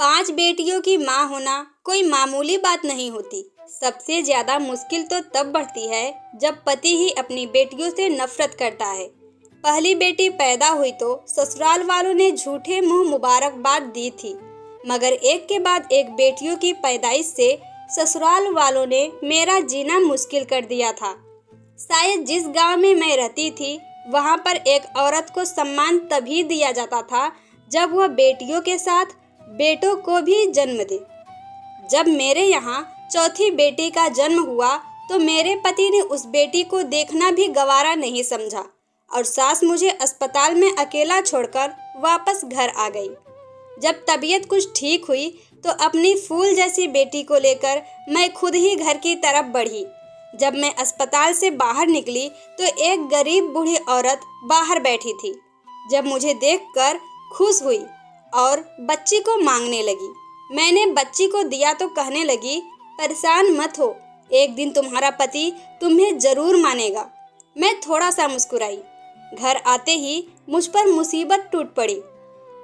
5 बेटियों की माँ होना कोई मामूली बात नहीं होती। सबसे ज्यादा मुश्किल तो तब बढ़ती है जब पति ही अपनी बेटियों से नफरत करता है। पहली बेटी पैदा हुई तो ससुराल वालों ने झूठे मुंह मुबारकबाद दी थी, मगर एक के बाद एक बेटियों की पैदाइश से ससुराल वालों ने मेरा जीना मुश्किल कर दिया था। शायद जिस गांव में मैं रहती थी वहां पर एक औरत को सम्मान तभी दिया जाता था जब वह बेटियों के साथ बेटों को भी जन्म दे। जब मेरे यहाँ चौथी बेटी का जन्म हुआ तो मेरे पति ने उस बेटी को देखना भी गवारा नहीं समझा और सास मुझे अस्पताल में अकेला छोड़कर वापस घर आ गई। जब तबीयत कुछ ठीक हुई तो अपनी फूल जैसी बेटी को लेकर मैं खुद ही घर की तरफ बढ़ी। जब मैं अस्पताल से बाहर निकली तो एक गरीब बूढ़ी औरत बाहर बैठी थी। जब मुझे देखकर खुश हुई और बच्ची को मांगने लगी। मैंने बच्ची को दिया तो कहने लगी, परेशान मत हो, एक दिन तुम्हारा पति तुम्हें जरूर मानेगा। मैं थोड़ा सा मुस्कुराई। घर आते ही मुझ पर मुसीबत टूट पड़ी।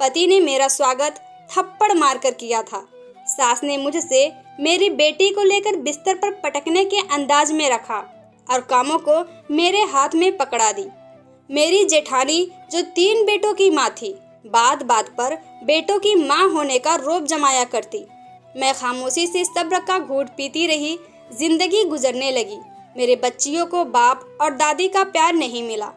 पति ने मेरा स्वागत थप्पड़ मारकर किया था। सास ने मुझसे मेरी बेटी को लेकर बिस्तर पर पटकने के अंदाज में रखा और कामों को मेरे हाथ में पकड़ा दी। मेरी जेठानी जो 3 बेटों की माँ थी, बात बात पर बेटों की माँ होने का रोब जमाया करती। मैं खामोशी से सब्र का घूंट पीती रही। जिंदगी गुजरने लगी। मेरे बच्चियों को बाप और दादी का प्यार नहीं मिला।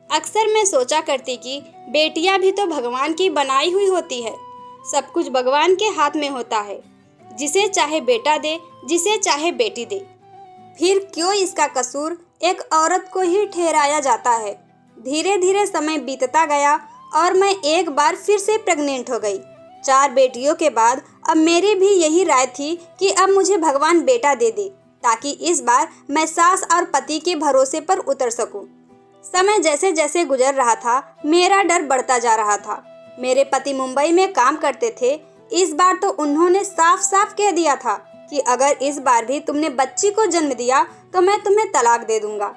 अक्सर मैं सोचा करती कि बेटियां भी तो भगवान की बनाई हुई होती है। सब कुछ भगवान के हाथ में होता है, जिसे चाहे बेटा दे, जिसे चाहे बेटी दे। फिर क्यों इसका कसूर एक औरत को ही ठहराया जाता है। धीरे धीरे समय बीतता गया और मैं एक बार फिर से प्रेग्नेंट हो गई। 4 बेटियों के बाद अब मेरी भी यही राय थी कि अब मुझे भगवान बेटा दे दे, ताकि इस बार मैं सास और पति के भरोसे पर उतर सकूं। समय जैसे जैसे गुजर रहा था मेरा डर बढ़ता जा रहा था। मेरे पति मुंबई में काम करते थे। इस बार तो उन्होंने साफ साफ कह दिया था कि अगर इस बार भी तुमने बच्ची को जन्म दिया तो मैं तुम्हें तलाक दे दूंगा।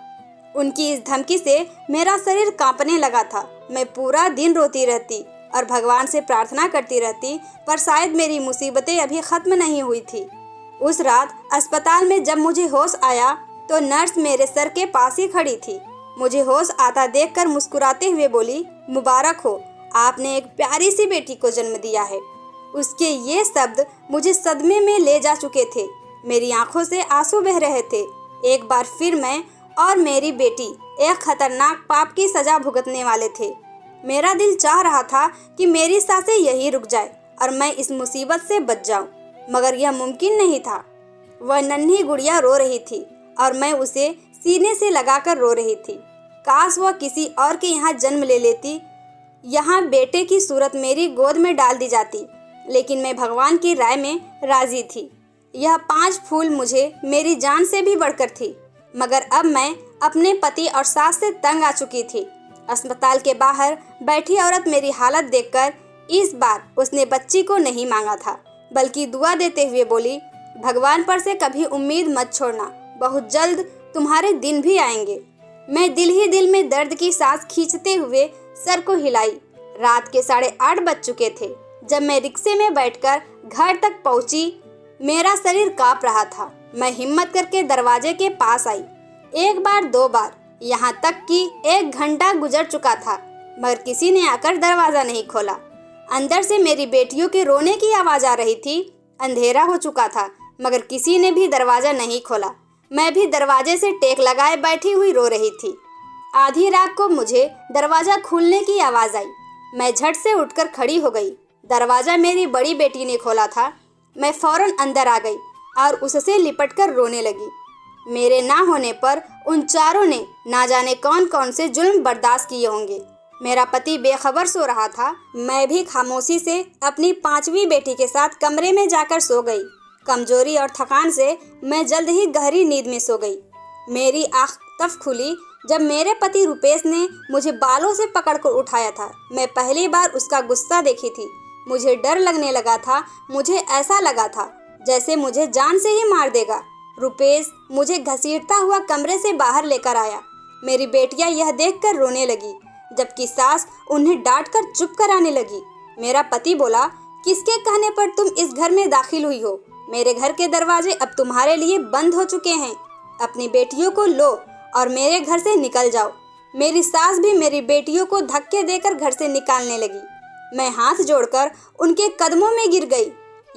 उनकी इस धमकी से मेरा शरीर कांपने लगा था। मैं पूरा दिन रोती रहती और भगवान से प्रार्थना करती रहती, पर शायद मेरी मुसीबतें अभी खत्म नहीं हुई थी। उस रात अस्पताल में जब मुझे होश आया तो नर्स मेरे सर के पास ही खड़ी थी। मुझे होश आता देखकर मुस्कुराते हुए बोली, मुबारक हो, आपने एक प्यारी सी बेटी को जन्म दिया है। उसके ये शब्द मुझे सदमे में ले जा चुके थे। मेरी आंखों से आंसू बह रहे थे। एक बार फिर मैं और मेरी बेटी एक खतरनाक पाप की सजा भुगतने वाले थे। मेरा दिल चाह रहा था कि मेरी सांसें यहीं रुक जाए और मैं इस मुसीबत से बच जाऊं, मगर यह मुमकिन नहीं था। वह नन्ही गुड़िया रो रही थी और मैं उसे सीने से लगाकर रो रही थी। काश वह किसी और के यहाँ जन्म ले लेती, यहाँ बेटे की सूरत मेरी गोद में डाल दी जाती, लेकिन मैं भगवान की राय में राजी थी। यह 5 फूल मुझे मेरी जान से भी बढ़कर थी, मगर अब मैं अपने पति और सास से तंग आ चुकी थी। अस्पताल के बाहर बैठी औरत मेरी हालत देखकर इस बार उसने बच्ची को नहीं मांगा था, बल्कि दुआ देते हुए बोली, भगवान पर से कभी उम्मीद मत छोड़ना, बहुत जल्द तुम्हारे दिन भी आएंगे। मैं दिल ही दिल में दर्द की सांस खींचते हुए सर को हिलाई। रात के 8:30 बज चुके थे। जब मैं रिक्शे में बैठकर घर तक पहुंची, मेरा शरीर कांप रहा था। मैं हिम्मत करके दरवाजे के पास आई। 1 बार 2 बार, यहाँ तक कि 1 घंटा गुजर चुका था, मगर किसी ने आकर दरवाजा नहीं खोला। अंदर से मेरी बेटियों के रोने की आवाज आ रही थी। अंधेरा हो चुका था, मगर किसी ने भी दरवाजा नहीं खोला। मैं भी दरवाजे से टेक लगाए बैठी हुई रो रही थी। आधी रात को मुझे दरवाजा खोलने की आवाज आई। मैं झट से उठकर खड़ी हो गई। दरवाजा मेरी बड़ी बेटी ने खोला था। मैं फौरन अंदर आ गई और उससे लिपटकर रोने लगी। मेरे ना होने पर उन चारों ने ना जाने कौन कौन से जुल्म बर्दाश्त किए होंगे। मेरा पति बेखबर सो रहा था। मैं भी खामोशी से अपनी 5वीं बेटी के साथ कमरे में जाकर सो गई। कमजोरी और थकान से मैं जल्द ही गहरी नींद में सो गई। मेरी आँख तब खुली जब मेरे पति रुपेश ने मुझे बालों से पकड़कर उठाया था। मैं पहली बार उसका गुस्सा देखी थी। मुझे डर लगने लगा था। मुझे ऐसा लगा था जैसे मुझे जान से ही मार देगा। रुपेश मुझे घसीटता हुआ कमरे से बाहर लेकर आया। मेरी बेटियां यह देखकर रोने लगी, जबकि सास उन्हें डांटकर चुप कराने लगी। मेरा पति बोला, किसके कहने पर तुम इस घर में दाखिल हुई हो? मेरे घर के दरवाजे अब तुम्हारे लिए बंद हो चुके हैं। अपनी बेटियों को लो और मेरे घर से निकल जाओ। मेरी सास भी मेरी बेटियों को धक्के देकर घर से निकालने लगी। मैं हाथ जोड़कर उनके कदमों में गिर गई।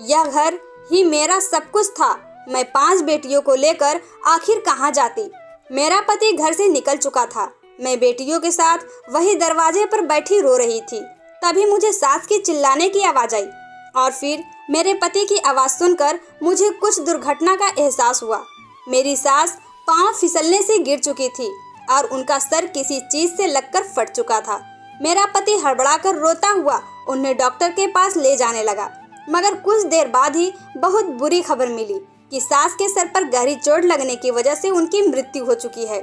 यह घर ही मेरा सब कुछ था। मैं 5 बेटियों को लेकर आखिर कहाँ जाती? मेरा पति घर से निकल चुका था। मैं बेटियों के साथ वही दरवाजे पर बैठी रो रही थी। तभी मुझे सास की चिल्लाने की आवाज़ आई और फिर मेरे पति की आवाज़ सुनकर मुझे कुछ दुर्घटना का एहसास हुआ। मेरी सास पाँव फिसलने से गिर चुकी थी और उनका सर किसी चीज़ से लगकर फट चुका था। मेरा पति हड़बड़ाकर रोता हुआ उन्हें डॉक्टर के पास ले जाने लगा, मगर कुछ देर बाद ही बहुत बुरी खबर मिली कि सास के सर पर गहरी चोट लगने की वजह से उनकी मृत्यु हो चुकी है।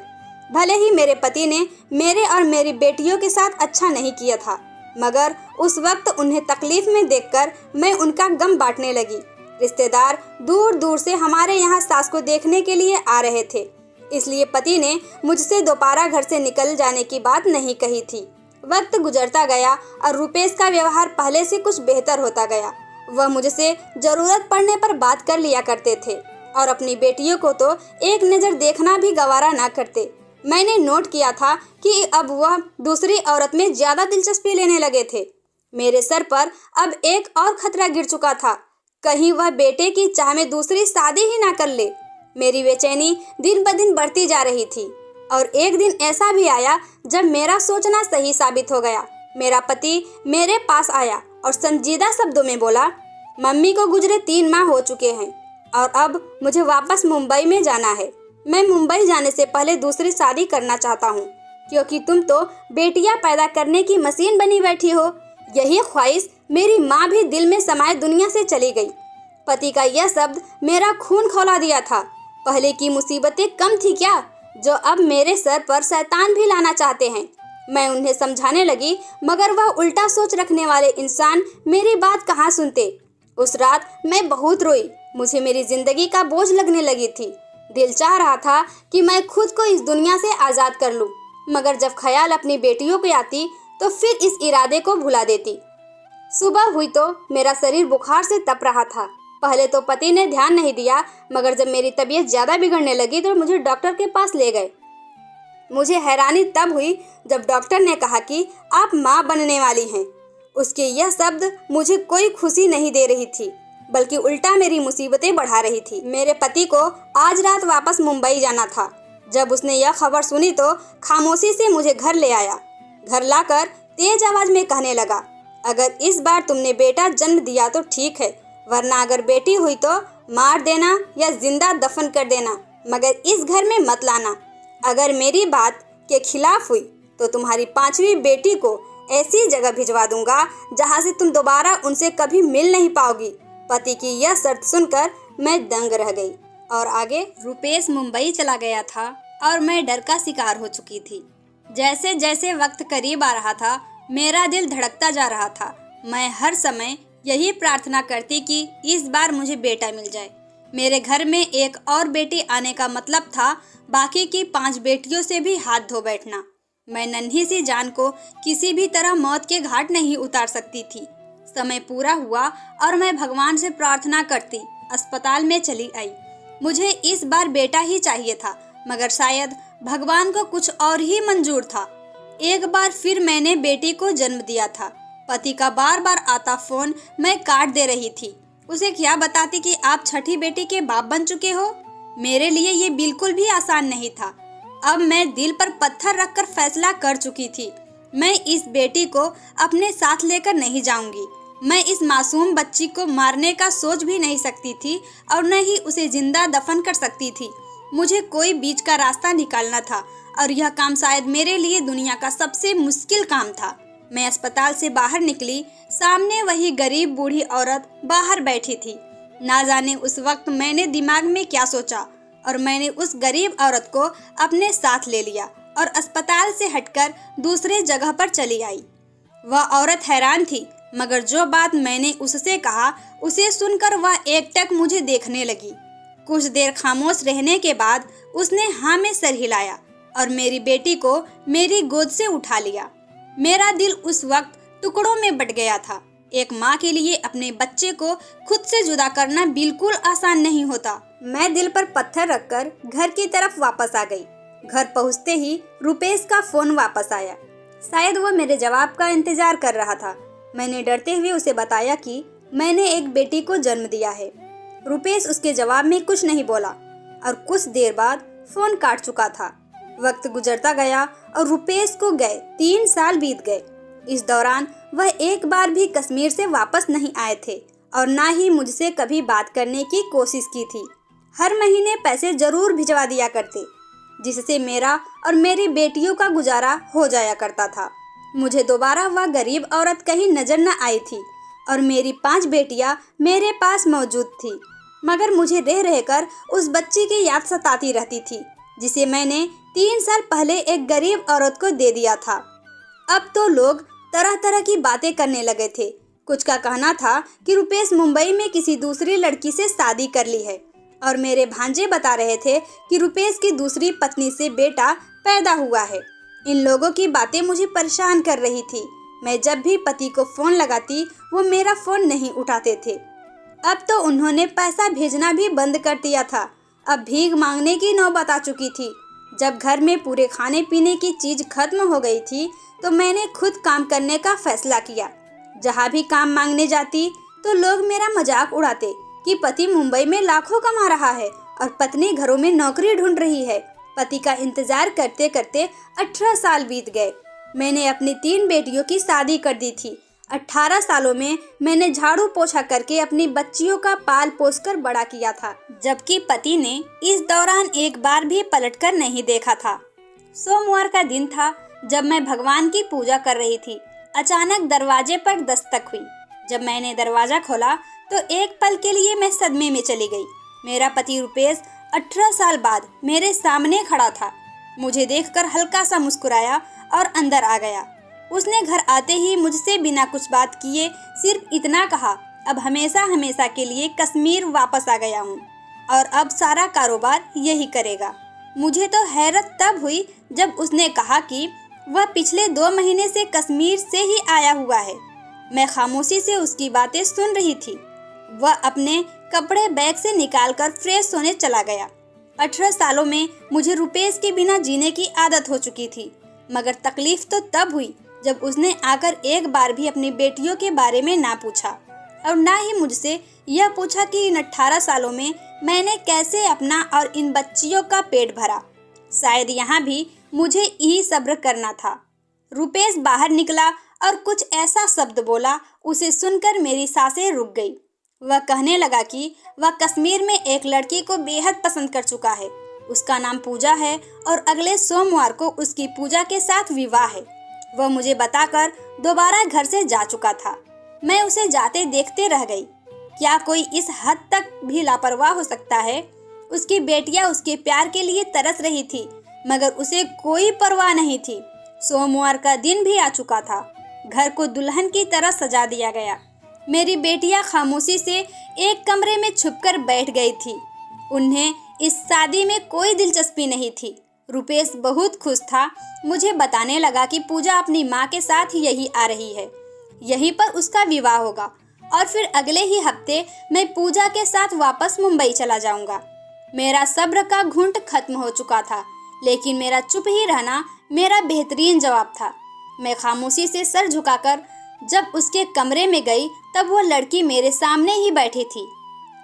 भले ही मेरे पति ने मेरे और मेरी बेटियों के साथ अच्छा नहीं किया था, मगर उस वक्त उन्हें तकलीफ में देखकर मैं उनका गम बांटने लगी। रिश्तेदार दूर दूर से हमारे यहाँ सास को देखने के लिए आ रहे थे, इसलिए पति ने मुझसे दोबारा घर से निकल जाने की बात नहीं कही थी। वक्त गुजरता गया और रुपेश का व्यवहार पहले से कुछ बेहतर होता गया। वह मुझसे जरूरत पड़ने पर बात कर लिया करते थे और अपनी बेटियों को तो एक नज़र देखना भी गवारा ना करते। मैंने नोट किया था कि अब वह दूसरी औरत में ज़्यादा दिलचस्पी लेने लगे थे। मेरे सर पर अब एक और खतरा गिर चुका था, कहीं वह बेटे की चाह में दूसरी शादी ही ना कर ले। मेरी बेचैनी दिन ब दिन बढ़ती जा रही थी और एक दिन ऐसा भी आया जब मेरा सोचना सही साबित हो गया। मेरा पति मेरे पास आया और संजीदा शब्दों में बोला, मम्मी को गुजरे 3 माह हो चुके हैं और अब मुझे वापस मुंबई में जाना है। मैं मुंबई जाने से पहले दूसरी शादी करना चाहता हूँ, क्योंकि तुम तो बेटियां पैदा करने की मशीन बनी बैठी हो। यही ख्वाहिश मेरी माँ भी दिल में समाये दुनिया से चली गई। पति का यह शब्द मेरा खून खौला दिया था। पहले की मुसीबतें कम थी क्या, जो अब मेरे सर पर शैतान भी लाना चाहते हैं? मैं उन्हें समझाने लगी, मगर वह उल्टा सोच रखने वाले इंसान मेरी बात कहाँ सुनते। उस रात मैं बहुत रोई। मुझे मेरी जिंदगी का बोझ लगने लगी थी। दिल चाह रहा था कि मैं खुद को इस दुनिया से आज़ाद कर लूं, मगर जब ख्याल अपनी बेटियों पे आती तो फिर इस इरादे को भुला देती। सुबह हुई तो मेरा शरीर बुखार से तप रहा था। पहले तो पति ने ध्यान नहीं दिया, मगर जब मेरी तबीयत ज़्यादा बिगड़ने लगी तो मुझे डॉक्टर के पास ले गए। मुझे हैरानी तब हुई जब डॉक्टर ने कहा कि आप माँ बनने वाली हैं। उसके यह शब्द मुझे कोई खुशी नहीं दे रही थी, बल्कि उल्टा मेरी मुसीबतें बढ़ा रही थी। मेरे पति को आज रात वापस मुंबई जाना था। जब उसने यह खबर सुनी तो खामोशी से मुझे घर ले आया। घर लाकर तेज आवाज में कहने लगा, अगर इस बार तुमने बेटा जन्म दिया तो ठीक है, वरना अगर बेटी हुई तो मार देना या जिंदा दफन कर देना, मगर इस घर में मत लाना। अगर मेरी बात के खिलाफ हुई तो तुम्हारी 5वीं बेटी को ऐसी जगह भिजवा दूंगा जहां से तुम दोबारा उनसे कभी मिल नहीं पाओगी। पति की यह शर्त सुनकर मैं दंग रह गई। और आगे रुपेश मुंबई चला गया था और मैं डर का शिकार हो चुकी थी। जैसे जैसे वक्त करीब आ रहा था, मेरा दिल धड़कता जा रहा था। मैं हर समय यही प्रार्थना करती कि इस बार मुझे बेटा मिल जाए। मेरे घर में एक और बेटी आने का मतलब था बाकी की 5 बेटियों से भी हाथ धो बैठना। मैं नन्ही सी जान को किसी भी तरह मौत के घाट नहीं उतार सकती थी। समय पूरा हुआ और मैं भगवान से प्रार्थना करती अस्पताल में चली आई। मुझे इस बार बेटा ही चाहिए था, मगर शायद भगवान को कुछ और ही मंजूर था। एक बार फिर मैंने बेटी को जन्म दिया था। पति का बार बार आता फोन मैं काट दे रही थी। उसे क्या बताती कि आप छठी बेटी के बाप बन चुके हो। मेरे लिए ये बिल्कुल भी आसान नहीं था। अब मैं दिल पर पत्थर रखकर फैसला कर चुकी थी। मैं इस बेटी को अपने साथ लेकर नहीं जाऊंगी। मैं इस मासूम बच्ची को मारने का सोच भी नहीं सकती थी और न ही उसे जिंदा दफन कर सकती थी। मुझे कोई बीच का रास्ता निकालना था और यह काम शायद मेरे लिए दुनिया का सबसे मुश्किल काम था। मैं अस्पताल से बाहर निकली, सामने वही गरीब बूढ़ी औरत बाहर बैठी थी। ना जाने उस वक्त मैंने दिमाग में क्या सोचा और मैंने उस गरीब औरत को अपने साथ ले लिया और अस्पताल से हटकर दूसरे जगह पर चली आई। वह औरत हैरान थी, मगर जो बात मैंने उससे कहा उसे सुनकर वह एकटक मुझे देखने लगी। कुछ देर खामोश रहने के बाद उसने हाँ में सर हिलाया और मेरी बेटी को मेरी गोद से उठा लिया। मेरा दिल उस वक्त टुकड़ों में बट गया था। एक माँ के लिए अपने बच्चे को खुद से जुदा करना बिल्कुल आसान नहीं होता। मैं दिल पर पत्थर रखकर घर की तरफ वापस आ गई। घर पहुँचते ही रुपेश का फोन वापस आया। शायद वो मेरे जवाब का इंतजार कर रहा था। मैंने डरते हुए उसे बताया कि मैंने एक बेटी को जन्म दिया है। रुपेश उसके जवाब में कुछ नहीं बोला और कुछ देर बाद फोन काट चुका था। वक्त गुजरता गया और रुपेश को गए 3 साल बीत गए। इस दौरान वह एक बार भी कश्मीर से वापस नहीं आए थे और ना ही मुझसे कभी बात करने की कोशिश की थी। हर महीने पैसे जरूर भिजवा दिया करते, जिससे मेरा और मेरी बेटियों का गुजारा हो जाया करता था। मुझे दोबारा वह गरीब औरत कहीं नजर न आई थी और मेरी 5 बेटियां मेरे पास मौजूद थी, मगर मुझे रह रहकर उस बच्ची की याद सताती रहती थी जिसे मैंने 3 साल पहले एक गरीब औरत को दे दिया था। अब तो लोग तरह तरह की बातें करने लगे थे। कुछ का कहना था कि रुपेश मुंबई में किसी दूसरी लड़की से शादी कर ली है और मेरे भांजे बता रहे थे कि रुपेश की दूसरी पत्नी से बेटा पैदा हुआ है। इन लोगों की बातें मुझे परेशान कर रही थी। मैं जब भी पति को फोन लगाती वो मेरा फोन नहीं उठाते थे। अब तो उन्होंने पैसा भेजना भी बंद कर दिया था। अब भीख मांगने की नौबत आ चुकी थी। जब घर में पूरे खाने पीने की चीज खत्म हो गई थी तो मैंने खुद काम करने का फैसला किया। जहाँ भी काम मांगने जाती तो लोग मेरा मजाक उड़ाते कि पति मुंबई में लाखों कमा रहा है और पत्नी घरों में नौकरी ढूंढ रही है। पति का इंतजार करते करते 18 साल बीत गए। मैंने अपनी 3 बेटियों की शादी कर दी थी। 18 सालों में मैंने झाड़ू पोछा करके अपनी बच्चियों का पाल पोस कर बड़ा किया था, जबकि पति ने इस दौरान एक बार भी पलटकर नहीं देखा था। सोमवार का दिन था जब मैं भगवान की पूजा कर रही थी। अचानक दरवाजे पर दस्तक हुई। जब मैंने दरवाजा खोला तो एक पल के लिए मैं सदमे में चली गई। मेरा पति रुपेश 18 साल बाद मेरे सामने खड़ा था। मुझे देखकर हल्का सा मुस्कुराया और अंदर आ गया। उसने घर आते ही मुझसे बिना कुछ बात किए सिर्फ इतना कहा, अब हमेशा हमेशा के लिए कश्मीर वापस आ गया हूँ और अब सारा कारोबार यही करेगा। मुझे तो हैरत तब हुई जब उसने कहा कि वह पिछले 2 महीने से कश्मीर से ही आया हुआ है। मैं खामोशी से उसकी बातें सुन रही थी। वह अपने कपड़े बैग से निकालकर फ्रेश होने चला गया। 18 सालों में मुझे रुपेश के बिना जीने की आदत हो चुकी थी, मगर तकलीफ तो तब हुई जब उसने आकर एक बार भी अपनी बेटियों के बारे में ना पूछा और ना ही मुझसे यह पूछा कि इन 18 सालों में मैंने कैसे अपना और इन बच्चियों का पेट भरा। शायद यहाँ भी मुझे ही सब्र करना था। रुपेश बाहर निकला और कुछ ऐसा शब्द बोला, उसे सुनकर मेरी सांसें रुक गई। वह कहने लगा कि वह कश्मीर में एक लड़की को बेहद पसंद कर चुका है। उसका नाम पूजा है और अगले सोमवार को उसकी पूजा के साथ विवाह है। वह मुझे बताकर दोबारा घर से जा चुका था। मैं उसे जाते देखते रह गई। क्या कोई इस हद तक भी लापरवाह हो सकता है? उसकी बेटियां उसके प्यार के लिए तरस रही थी, मगर उसे कोई परवाह नहीं थी। सोमवार का दिन भी आ चुका था। घर को दुल्हन की तरह सजा दिया गया। मेरी बेटियां खामोशी से एक कमरे में छुपकर बैठ गई थी। उन्हें इस शादी में कोई दिलचस्पी नहीं थी। रुपेश बहुत खुश था। मुझे बताने लगा कि पूजा अपनी माँ के साथ यही आ रही है, यहीं पर उसका विवाह होगा और फिर अगले ही हफ्ते मैं पूजा के साथ वापस मुंबई चला जाऊंगा। मेरा सब्र का घूंट खत्म हो चुका था, लेकिन मेरा चुप ही रहना मेरा बेहतरीन जवाब था। मैं खामोशी से सर झुकाकर जब उसके कमरे में गई तब वो लड़की मेरे सामने ही बैठी थी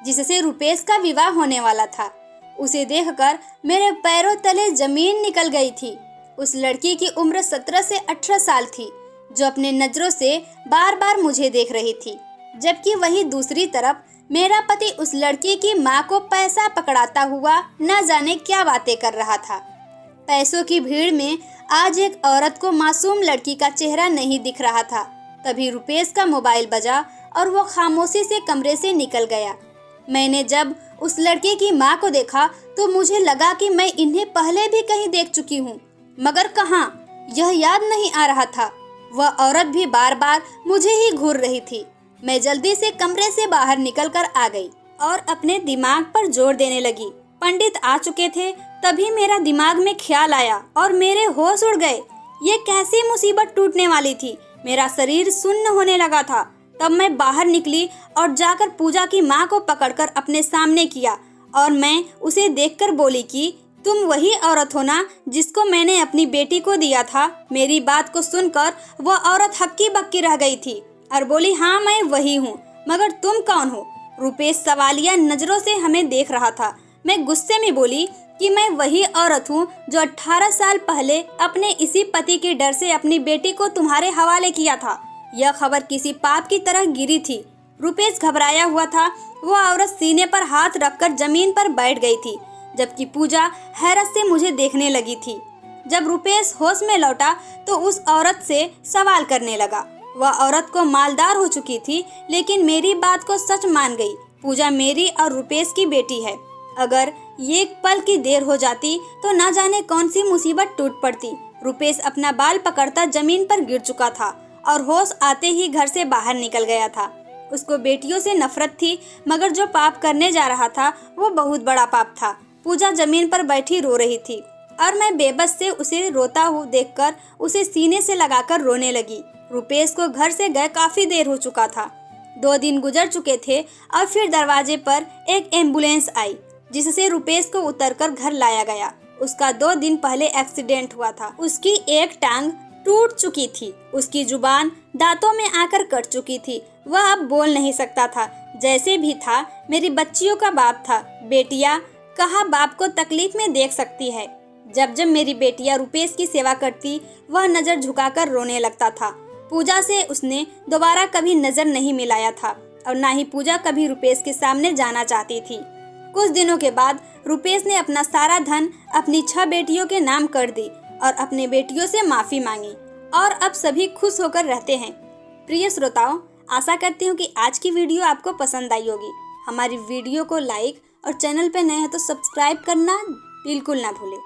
जिससे रुपेश का विवाह होने वाला था। उसे देखकर मेरे पैरों तले जमीन निकल गई थी। उस लड़की की उम्र 17 से 18 साल थी, जो अपने नजरों से बार बार मुझे देख रही थी, जबकि वहीं दूसरी तरफ मेरा पति उस लड़की की माँ को पैसा पकड़ाता हुआ न जाने क्या बातें कर रहा था। पैसों की भीड़ में आज एक औरत को मासूम लड़की का चेहरा नहीं दिख रहा था। तभी रुपेश का मोबाइल बजा और वो खामोशी से कमरे से निकल गया। मैंने जब उस लड़के की माँ को देखा तो मुझे लगा कि मैं इन्हें पहले भी कहीं देख चुकी हूँ, मगर कहाँ, यह याद नहीं आ रहा था। वह औरत भी बार बार मुझे ही घूर रही थी। मैं जल्दी से कमरे से बाहर निकलकर आ गई और अपने दिमाग पर जोर देने लगी। पंडित आ चुके थे। तभी मेरा दिमाग में ख्याल आया और मेरे होश उड़ गए। ये कैसी मुसीबत टूटने वाली थी। मेरा शरीर सुन्न होने लगा था। तब मैं बाहर निकली और जाकर पूजा की माँ को पकड़कर अपने सामने किया और मैं उसे देखकर बोली कि तुम वही औरत हो ना जिसको मैंने अपनी बेटी को दिया था। मेरी बात को सुनकर वह औरत हक्की बक्की रह गई थी और बोली, हाँ मैं वही हूँ, मगर तुम कौन हो? रुपेश सवालिया नजरों से हमें देख रहा था। मैं गुस्से में बोली कि मैं वही औरत हूँ जो 18 साल पहले अपने इसी पति के डर से अपनी बेटी को तुम्हारे हवाले किया था। यह खबर किसी पाप की तरह गिरी थी। रुपेश घबराया हुआ था। वो औरत सीने पर हाथ रखकर जमीन पर बैठ गई थी, जबकि पूजा हैरत से मुझे देखने लगी थी। जब रुपेश होश में लौटा तो उस औरत से सवाल करने लगा। वह औरत को मालदार हो चुकी थी, लेकिन मेरी बात को सच मान गई। पूजा मेरी और रुपेश की बेटी है। अगर एक पल की देर हो जाती तो न जाने कौन सी मुसीबत टूट पड़ती। रुपेश अपना बाल पकड़ता जमीन पर गिर चुका था और होश आते ही घर से बाहर निकल गया था। उसको बेटियों से नफरत थी, मगर जो पाप करने जा रहा था वो बहुत बड़ा पाप था। पूजा जमीन पर बैठी रो रही थी और मैं बेबस से उसे रोता हुआ देखकर उसे सीने से लगाकर रोने लगी। रुपेश को घर से गए काफी देर हो चुका था। 2 दिन गुजर चुके थे और फिर दरवाजे पर एक एम्बुलेंस आई, जिससे रुपेश को उतरकर घर लाया गया। उसका 2 दिन पहले एक्सीडेंट हुआ था। उसकी एक टांग टूट चुकी थी। उसकी जुबान दांतों में आकर कट चुकी थी। वह अब बोल नहीं सकता था। जैसे भी था, मेरी बच्चियों का बाप था। बेटियां कहा बाप को तकलीफ में देख सकती है। जब जब मेरी बेटियां रुपेश की सेवा करती, वह नजर झुकाकर रोने लगता था। पूजा से उसने दोबारा कभी नजर नहीं मिलाया था और ना ही पूजा कभी रुपेश के सामने जाना चाहती थी। कुछ दिनों के बाद रुपेश ने अपना सारा धन अपनी 6 बेटियों के नाम कर दी और अपने बेटियों से माफी मांगी और अब सभी खुश होकर रहते हैं। प्रिय श्रोताओं, आशा करती हूँ कि आज की वीडियो आपको पसंद आई होगी। हमारी वीडियो को लाइक और चैनल पर नए हैं तो सब्सक्राइब करना बिल्कुल ना भूलें।